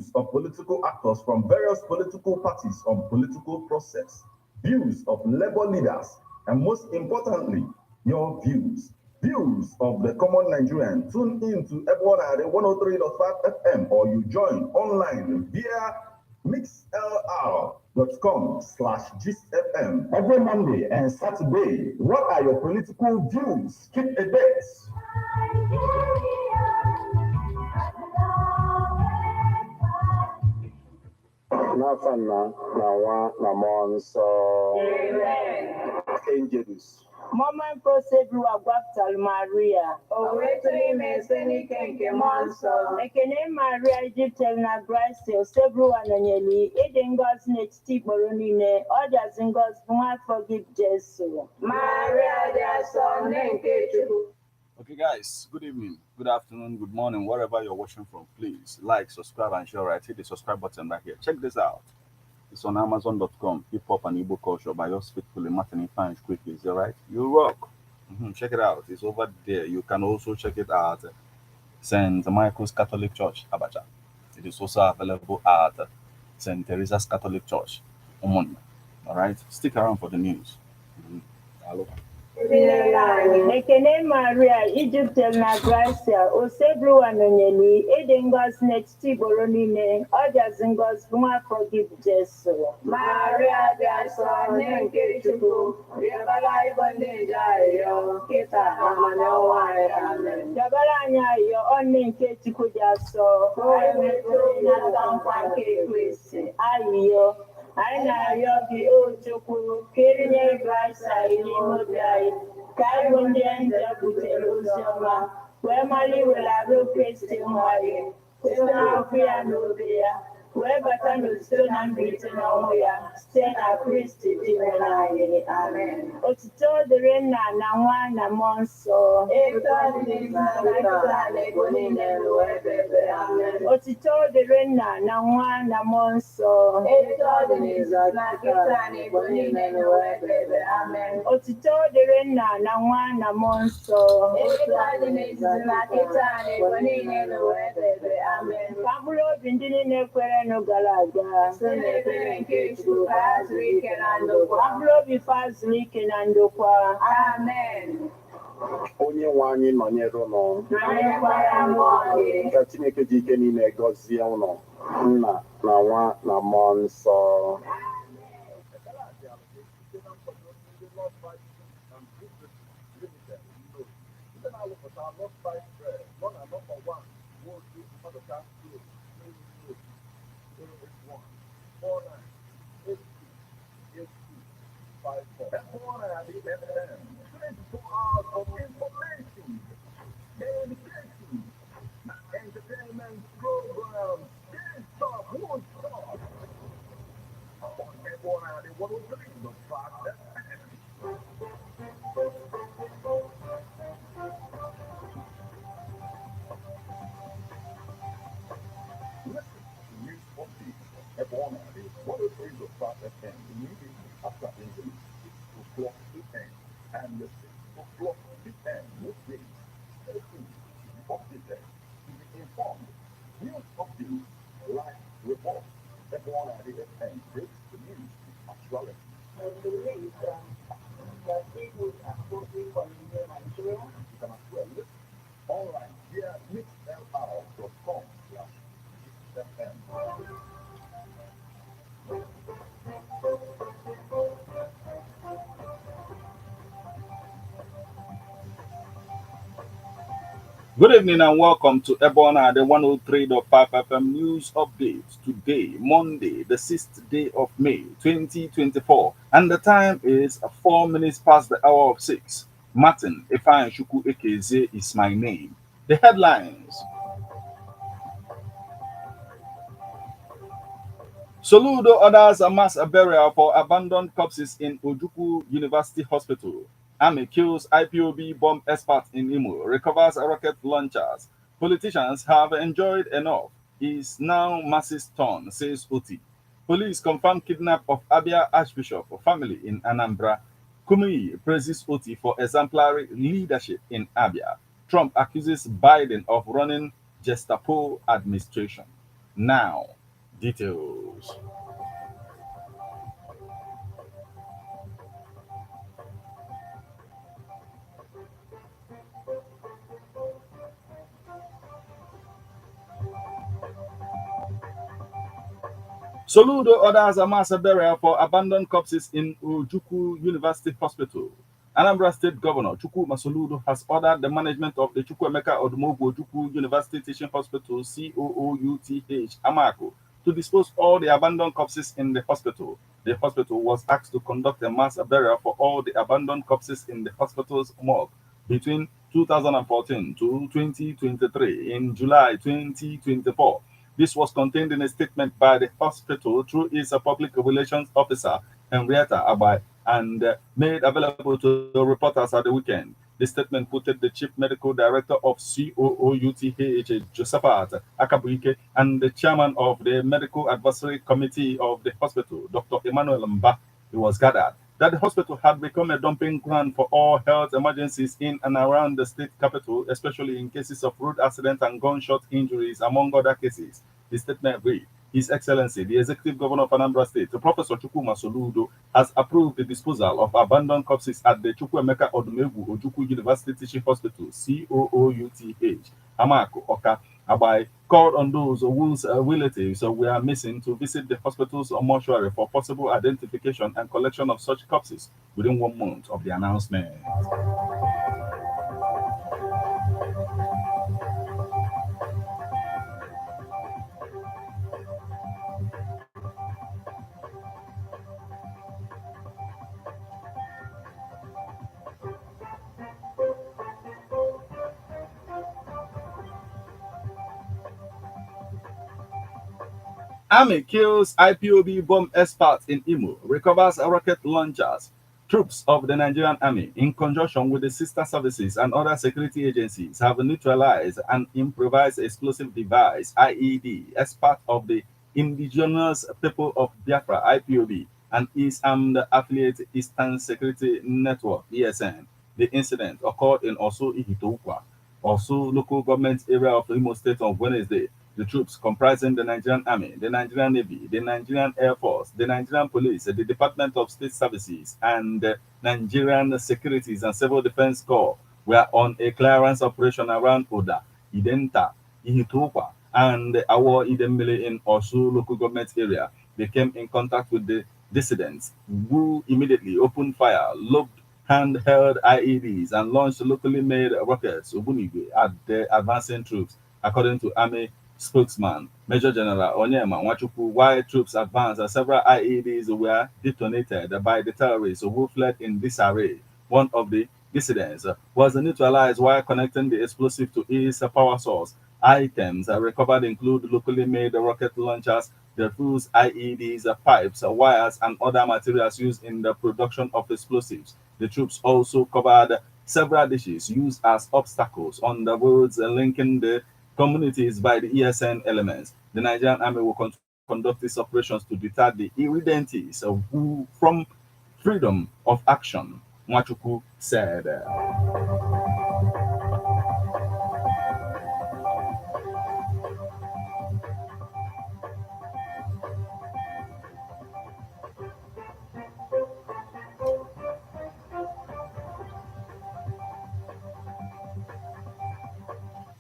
views of political actors from various political parties on political process, views of labor leaders, and most importantly, your views. Views of the common Nigerian. Tune in to Ebonade 103.5 FM or you join online via mixlr.com/gistfm every Monday and Saturday. What are your political views? Keep a date. N'afọ nna na nwa na mmụọ nsọ. Angelus. Moment Prosebru Agwaptal Maria. Owetri mesenike nke mmụọ nsọ. Ekene Maria Egyptel na Grace Osebru Anonyeli. Ịdị ngọzi n'etiti ikporo niile. Ọ dịazị ngọzi bụ nwafọ gị Jesu. Maria dị asọ nne nke Chukwu. Okay, guys, good evening, good afternoon, good morning, wherever you're watching from. Please like, subscribe, and share. Right, hit the subscribe button right here. Check this out. It's on Amazon.com. Hip hop and Igbo culture by yours faithfully, Martin Fine quickly. Is that right? You rock. Check it out. It's over there. You can also check it out at St. Michael's Catholic Church, Abacha. It is also available at St. Teresa's Catholic Church, Omonia. All right. Stick around for the news. Hello. Ekene Maria Egyptel na Gracia Osebru Anonyeli. Ịdị ngọzi n'etiti ikporo niile. Ọ dịazị ngọzi bụ nwafọ gị Jesu. Maria dị asọ nne nke Chukwu. Rịọbara ịbụ ndị nje arịrịọ kịta na n'ọnwa anyị. Amen. Rịọbara anyị arịrịọ ọnne nke Chukwu dị asọ. Ka o metụrụ n'aka nkwa nke Kristi. Arịrịọ anyị na-arịọ gị o Chukwu ka erinye Kraịst anyị n'ime obi anyị ka anyị bụ ndị nje butere ozi ọma wee mara iwere arụ Kristi nwa gị site n'afọ ya na obi ya wee bata n'otuto na mbilite n'ọnwụ ya site na Kristi dị nwere anyị. Amen. Otuto dịrị Nna na Nwa na Mmụọ Nsọ. Etu ọ dị n'isi na nkịta na ebo niile n'ụwa ebe ebe. Amen. Otuto dịrị Nna na Nwa na Mmụọ Nsọ. Etu ọ dị n'isi na nkịta na ebo niile n'ụwa ebe ebe. Amen. Otuto dịrị Nna na Nwa na Mmụọ Nsọ. Etu ọ dị n'isi na nkịta na ebo niile n'ụwa ebe ebe. Amen. Ka mkpụrụ obi ndị niile kwerenụ gara aga site n'ekpere nke Chukwu ka ha zuru ike na ndokwa. ka mkpụrụ obi fa zuru ike na ndokwa. Amen. Onye nwe anyị nọnyere ụnụ. Nọnyekwara mmụọ gị. Ka Chineke dị ike niile gọzie ụnụ. Nna na Nwa na Mmụọ Nsọ. Good evening and welcome to Ebona, the 103.5 FM news update. Today, Monday, the 6th day of May, 2024, and the time is 4 minutes past the hour of 6. Martin Ifeanyi Chukwu Ekeze is my name. The headlines. Soludo orders a mass burial for abandoned corpses in Ojukwu University Hospital. Army kills IPOB bomb expert in Imo, recovers rocket launchers. Politicians have enjoyed enough. Is now masses turn, says Oti. Police confirm kidnap of Abia Archbishop family in Anambra. Kumuyi praises Oti for exemplary leadership in Abia. Trump accuses Biden of running Gestapo administration. Now, details. Soludo orders a mass burial for abandoned corpses in Ojukwu University Hospital. Anambra State Governor Chukwuma Soludo has ordered the management of the Chukwuemeka Odumogwu Ojukwu University Teaching Hospital COOUTH Amako to dispose all the abandoned corpses in the hospital. The hospital was asked to conduct a mass burial for all the abandoned corpses in the hospital's morgue between 2014 to 2023 in July 2024. This was contained in a statement by the hospital through its public relations officer, Henrietta Abai, and made available to reporters at the weekend. The statement quoted the chief medical director of COOUTH, Josephat Akabuike, and the chairman of the medical advisory committee of the hospital, Dr. Emmanuel Mba. It was gathered that the hospital had become a dumping ground for all health emergencies in and around the state capital, especially in cases of road accident and gunshot injuries, among other cases. The statement read, His Excellency, the Executive Governor of Anambra State, Professor Chukwuma Soludo, has approved the disposal of abandoned corpses at the Chukwuemeka Odumegwu Ojukwu University Teaching Hospital, COOUTH, Amako, Oka, Abai, called on those whose relatives were missing to visit the hospital's mortuary for possible identification and collection of such corpses within 1 month of the announcement. Army kills IPOB bomb expert in Imo, recovers rocket launchers. Troops of the Nigerian Army, in conjunction with the sister services and other security agencies, have neutralized an improvised explosive device, IED, as part of the Indigenous People of Biafra, IPOB, and its armed affiliate Eastern Security Network, ESN. The incident occurred in Osu Ihitokwa, Osu local government area of Imo State on Wednesday. The troops comprising the Nigerian Army, the Nigerian Navy, the Nigerian Air Force, the Nigerian Police, the Department of State Services, and the Nigerian Securities and Civil Defense Corps were on a clearance operation around Oda, Identa, Ihitokwa, and Awo Idemile in Osu local government area. They came in contact with the dissidents, who immediately opened fire, lobbed handheld IEDs, and launched locally made rockets at the advancing troops, according to Army spokesman Major General Onyema Nwachukwu. While troops advanced, several IEDs were detonated by the terrorists who fled in disarray. One of the dissidents was neutralized while connecting the explosive to its power source. Items recovered include locally made rocket launchers, the fuse IEDs, pipes, wires, and other materials used in the production of explosives. The troops also covered several dishes used as obstacles on the roads linking the communities by the ESN elements. The Nigerian Army will conduct these operations to deter the irredentists from freedom of action, Nwachukwu said.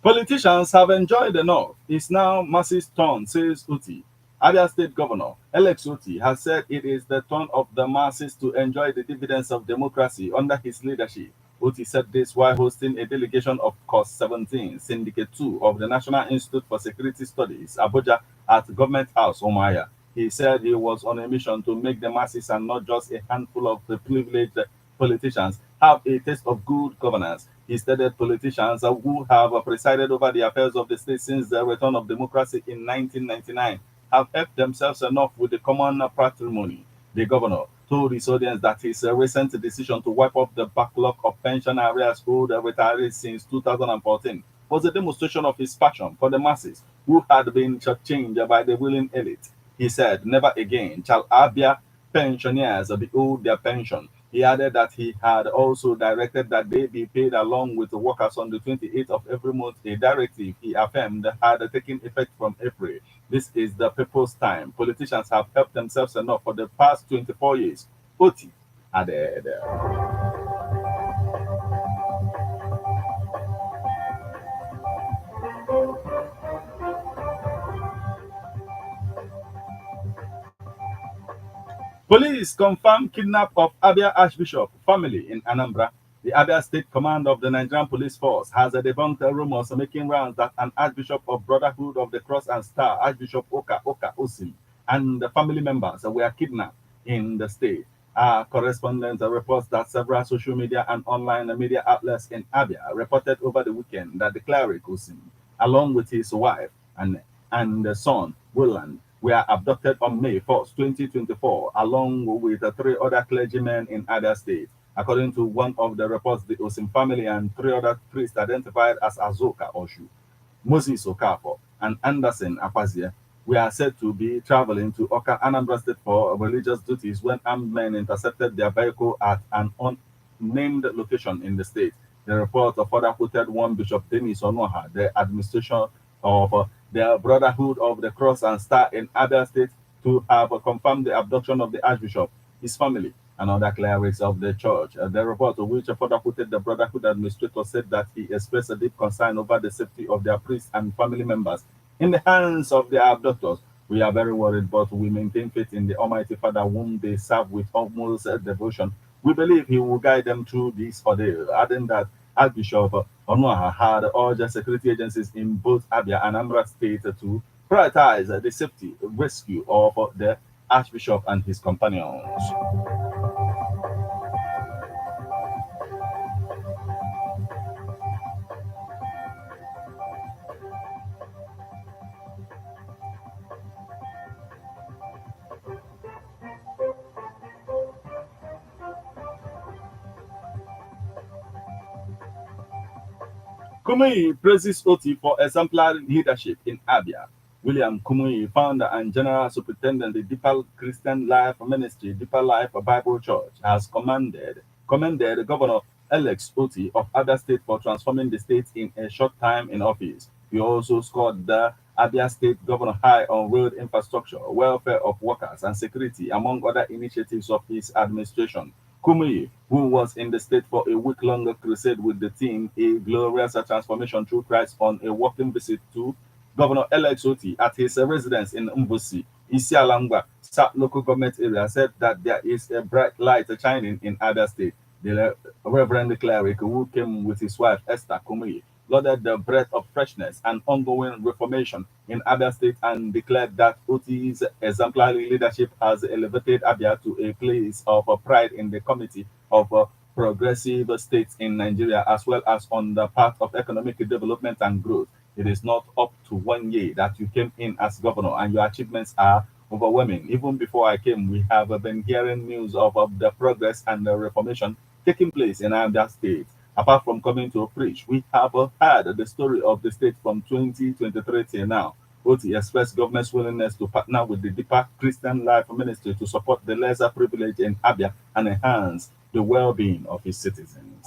Politicians have enjoyed enough. It's now Mercy's turn, says Uti. Abia State Governor Alex Uti has said it is the turn of the masses to enjoy the dividends of democracy under his leadership. Uti said this while hosting a delegation of COS 17, Syndicate 2 of the National Institute for Security Studies, Abuja, at Government House, Omaya. He said he was on a mission to make the masses and not just a handful of the privileged politicians have a taste of good governance. He stated politicians who have presided over the affairs of the state since the return of democracy in 1999 have helped themselves enough with the common patrimony. The governor told his audience that his recent decision to wipe up the backlog of pension arrears owed retirees since 2014 was a demonstration of his passion for the masses who had been shortchanged by the ruling elite. He said, never again shall Abia pensioners be owed their pension. He added that he had also directed that they be paid along with the workers on the 28th of every month, a directive he affirmed had taken effect from April. This is the people's time. Politicians have helped themselves enough for the past 24 years. Oti added. Police confirm kidnap of Abia Archbishop family in Anambra. The Abia State Command of the Nigerian Police Force has debunked rumors making rounds that an Archbishop of Brotherhood of the Cross and Star, Archbishop Oka Osim, and the family members were kidnapped in the state. Our correspondent reports that several social media and online media outlets in Abia reported over the weekend that the cleric Osim, along with his wife and the son, Roland, were abducted on May 1st, 2024, along with three other clergymen in Abia State. According to one of the reports, the Osim family and three other priests identified as Azoka Oshu, Moses Okafor, and Anderson Apazie were said to be traveling to Oka, Anambra State for religious duties when armed men intercepted their vehicle at an unnamed location in the state. The report further quoted one Bishop Dennis Onoha, the administration of the Brotherhood of the Cross and Star in Abia State, to have confirmed the abduction of the Archbishop, his family, and other clerics of the church. The report, which further quoted the Brotherhood administrator, said that he expressed a deep concern over the safety of their priests and family members in the hands of their abductors. We are very worried, but we maintain faith in the Almighty Father, whom they serve with utmost devotion. We believe he will guide them through this ordeal, adding that Archbishop Onuaha had urged security agencies in both Abia and Anambra State to prioritize the safety rescue of the Archbishop and his companions. Kumuyi praises Oti for exemplary leadership in Abia. William Kumuyi, founder and general superintendent of the Deeper Christian Life Ministry, Deeper Life Bible Church, has commended Governor Alex Oti of Abia State for transforming the state in a short time in office. He also scored the Abia State Governor high on road infrastructure, welfare of workers, and security, among other initiatives of his administration. Kumuyi, who was in the state for a week-long crusade with the team, A Glorious Transformation Through Christ, on a working visit to Governor Alex Oti at his residence in Mbusi, Isialangwa, South local government area, said that there is a bright light shining in Abia State. The Reverend cleric, who came with his wife Esther Kumuyi, lauded the breath of freshness and ongoing reformation in Abia State and declared that Oti's exemplary leadership has elevated Abia to a place of pride in the committee of progressive states in Nigeria, as well as on the path of economic development and growth. It is not up to 1 year that you came in as governor, and your achievements are overwhelming. Even before I came, we have been hearing news of the progress and the reformation taking place in Abia State. Apart from coming to preach, we have heard the story of the state from 2023 till now. Oti expressed government's willingness to partner with the Deeper Christian Life Ministry to support the lesser privileged in Abia and enhance the well-being of his citizens.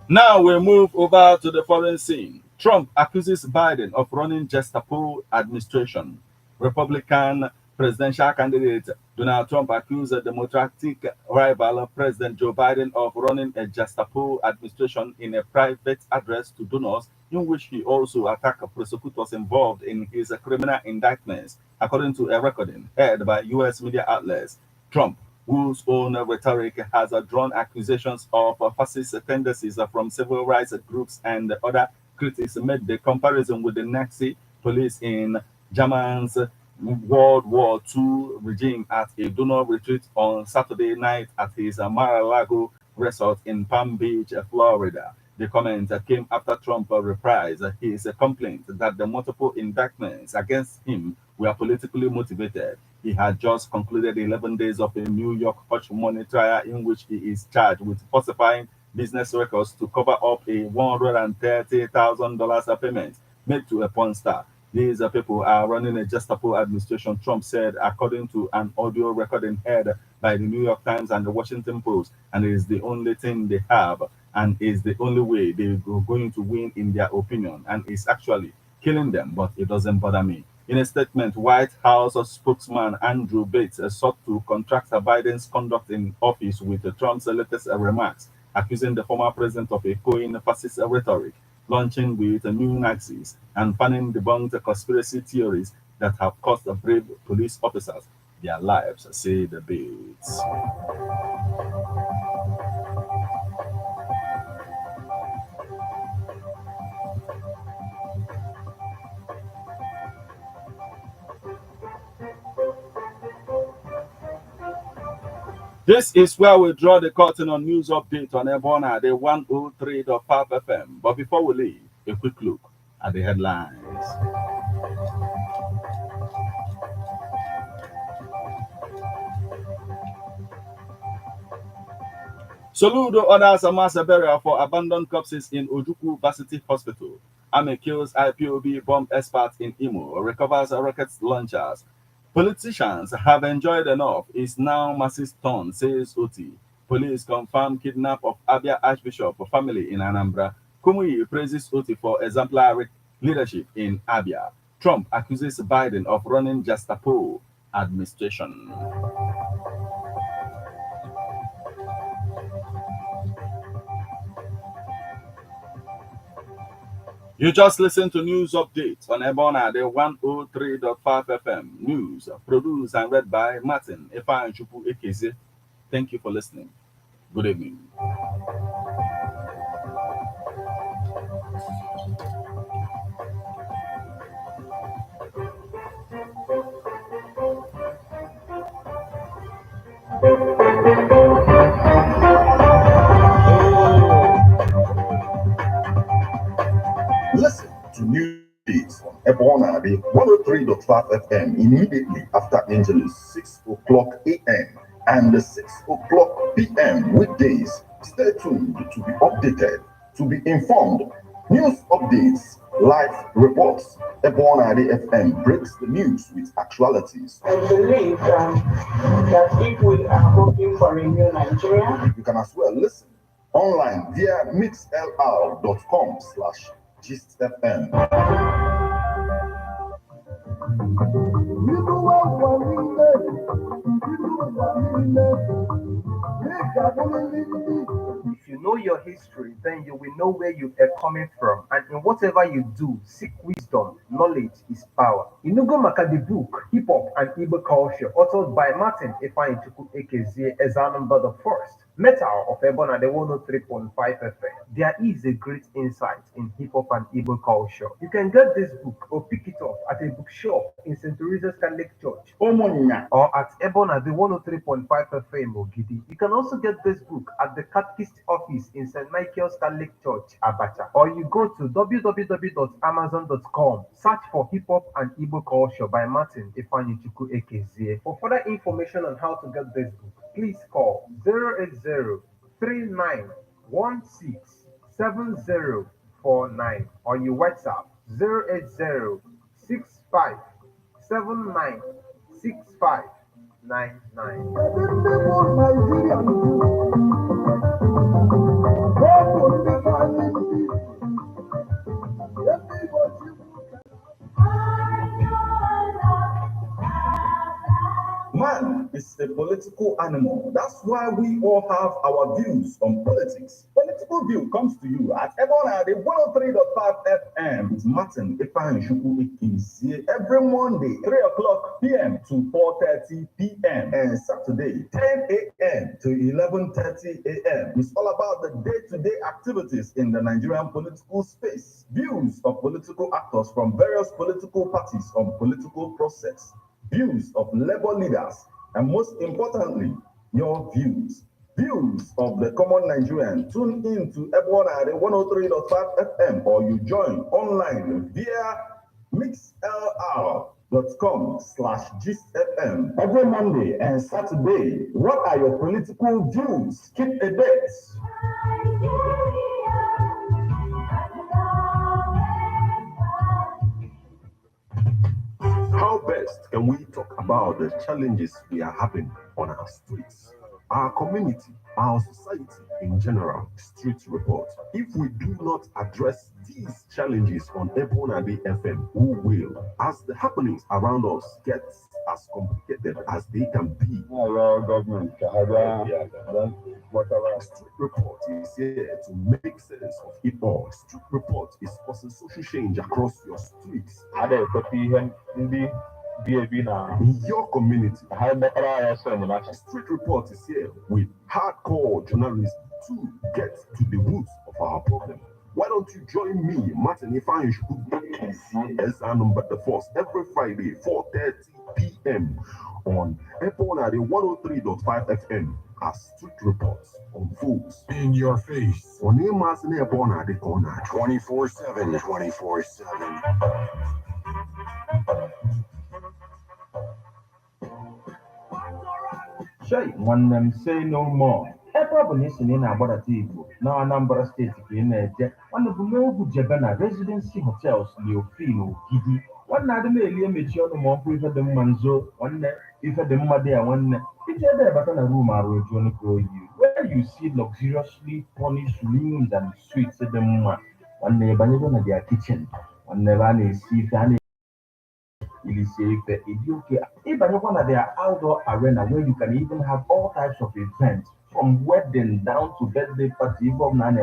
Now we move over to the foreign scene. Trump accuses Biden of running Gestapo administration. Republican presidential candidate Donald Trump accused the Democratic rival President Joe Biden of running a Gestapo administration in a private address to donors, in which he also attacked prosecutors involved in his criminal indictments, according to a recording heard by U.S. media outlets. Trump, whose own rhetoric has drawn accusations of fascist tendencies from civil rights groups and other critics, made the comparison with the Nazi police in Germany's World War II regime at a donor retreat on Saturday night at his Mar-a-Lago resort in Palm Beach, Florida. The comment came after Trump reprised his complaint that the multiple indictments against him were politically motivated. He had just concluded 11 days of a New York hush money trial in which he is charged with falsifying business records to cover up a $130,000 payment made to a porn star. These people are running a Gestapo administration, Trump said, according to an audio recording heard by the New York Times and the Washington Post, and it is the only thing they have and is the only way they're going to win in their opinion, and it's actually killing them, but it doesn't bother me. In a statement, White House spokesman Andrew Bates sought to contrast Biden's conduct in office with Trump's latest remarks, accusing the former president of echoing fascist rhetoric, launching with new Nazis, and fanning debunked conspiracy theories that have cost brave police officers their lives, say the Bates. This is where we draw the curtain on news update on Ebona, the 103.5 FM. But before we leave, a quick look at the headlines. Soludo orders a mass burial for abandoned corpses in Ojukwu Varsity Hospital. Ame kills IPOB bomb expert in Imo, recovers rocket launchers. Politicians have enjoyed enough. It's now massive turn, says Oti. Police confirm kidnap of Abia Archbishop family in Anambra. Kumuyi praises Oti for exemplary leadership in Abia. Trump accuses Biden of running Gestapo administration. You just listened to news updates on Ebona, the 103.5 FM. News produced and read by Martin Ifeanyichukwu Ekeze. Thank you for listening. Good evening. Listen to news on Ebona, the 103.5 FM immediately after Angelus, 6 o'clock a.m. and 6 o'clock p.m. weekdays. Stay tuned to be updated, to be informed. News updates, live reports. Ebona the FM breaks the news with actualities. I believe that if we are hoping for a new Nigeria, You can as well listen online via mixlr.com/GistFM. If you know your history, then you will know where you are coming from. And in whatever you do, seek wisdom. Knowledge is power. Inugo Maka, the book, Hip Hop and Igbo Culture, authored by Martin Ifeanyichukwu Ekeze, number the first. Metal of Ebona, the 103.5 FM. There is a great insight in hip hop and Igbo culture. You can get this book or pick it up at a bookshop in St. Teresa's Catholic Church, Omonia. or at Ebona, the 103.5 FM Ogidi. You can also get this book at the Catechist office in St. Michael's Catholic Church, Abacha, or you go to www.amazon.com, search for Hip Hop and Igbo Culture by Martin Ifeanyichukwu Ekeze. For further information on how to get this book, please call 080-3916-7049 or you WhatsApp 080-6579-6599. Man is a political animal. That's why we all have our views on politics. Political View comes to you at Ebona, the 103.5 FM with Martin Ifeanyichukwu Ekeze every Monday, 3 o'clock p.m. to 4:30 p.m. and Saturday, 10 a.m. to 11:30 a.m. It's all about the day-to-day activities in the Nigerian political space. Views of political actors from various political parties on political process. Views of labor leaders, and most importantly, your views. Views of the common Nigerian. Tune in to Ebona at 103.5 FM or you join online via mixlr.com facebook.com/GistFM. Every Monday and Saturday, what are your political views? Keep a date. How best can we talk about the challenges we are having on our streets, our community, our society in general? Street report. If we do not address these challenges on Ebonade FM, who will? As the happenings around us get as complicated as they can be. Street report is here to make sense of it all. Street report is causing social change across your streets. In your community, Street report is here with hardcore journalists to get to the roots of our problem. Why don't you join me, Martin Ifanishu, SR number the first every Friday, 4:30 p.m. on Ebonade 103.5 FM as Street Reports unfolds in your face. On Emas in Ebonade corner 24/7, 24/7. Shay, one them say no more. A problem is in Abadativo, now Anambra State in a one of the Mogu Jabana residency hotels, Leofino, Gidi, one other Melia Michon, more prefer the Manzo, one if the Madea, one if you're there but on a room, I will join you. Where you see luxuriously polished rooms and suites at the moment, one neighbor in their kitchen, one never see Fanny. It is safe, even one of their outdoor arena where you can even have all types of events from wedding down to birthday party from and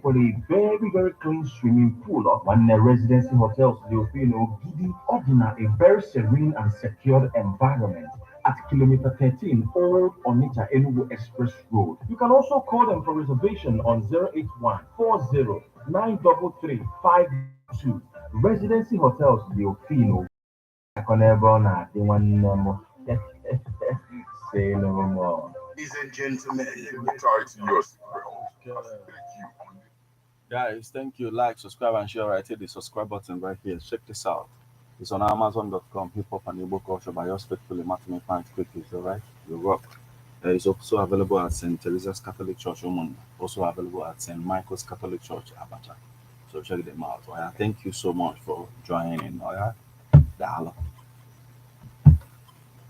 for a very, very clean swimming pool of one residency hotels, Leofino, Gidi, Ordina, a very serene and secured environment at kilometer 13 Old Onitsha Enugu Express Road. You can also call them for reservation on 081 40 93352. Residency Hotels, Leofino. Say no more. Ladies and gentlemen, return to your Guys, thank you. Like, subscribe, and share. Right here, the subscribe button right here. Check this out. It's on Amazon.com. Hip Hop and Igbo Culture by yours faithfully, Martin Frank Quickly. All right, you rock. It's also available at St. Teresa's Catholic Church, Oman. Also available at St. Michael's Catholic Church, Abacha. So check them out. All right? Thank you so much for joining. All right, Dialogue.